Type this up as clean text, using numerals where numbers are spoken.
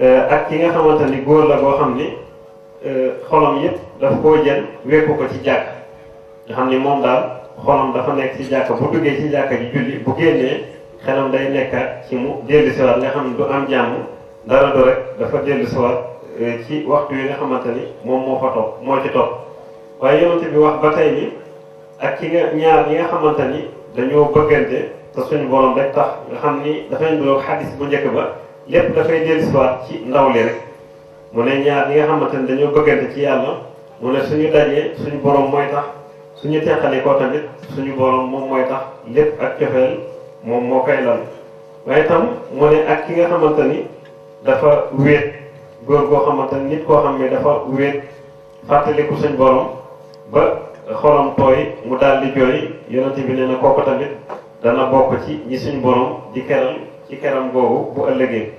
ak ki nga xamante ni góor la boo xam ni xolam yëpp daf koo jël wekku ko ci jàkk nga xam ni moom daal xolam dafa nekk ci jàkk bu duggee ci jàkk ji julli bu génnee xelam day nekkaat ci mu dellu siwaat nga xam ni du am jàmm dara du rek dafa dellu siwaat ci waxtu yi nga xamante ni moom moo fa topp moo ci topp waaye yonent bi wax ba tey ni ak ki nga ñaar yi nga xamante ni dañoo bëggante te suñu borom rek tax nga xam ni dafay nduroog xadis bu njëkk ba lépp dafay dellu siwaat ci ndaw li rek mu ne ñaar yi nga xamante ni dañoo bëggante ci yàlla mu ne suñu dajee suñu borom mooy tax suñu teqali ko tamit suñu borom moom mooy tax lépp ak cofeel moom moo koy lal waaye tam mu ne ak ki nga xamante ni dafa wéet góor goo xamante ni nit koo xam ne dafa wéet fàttaliku suñu borom ba xolam tooy mu daal di jooy yonent bi nee na kooku tamit dana bokk ci ñi suñu borom di keral ci keram googu bu ëllëgee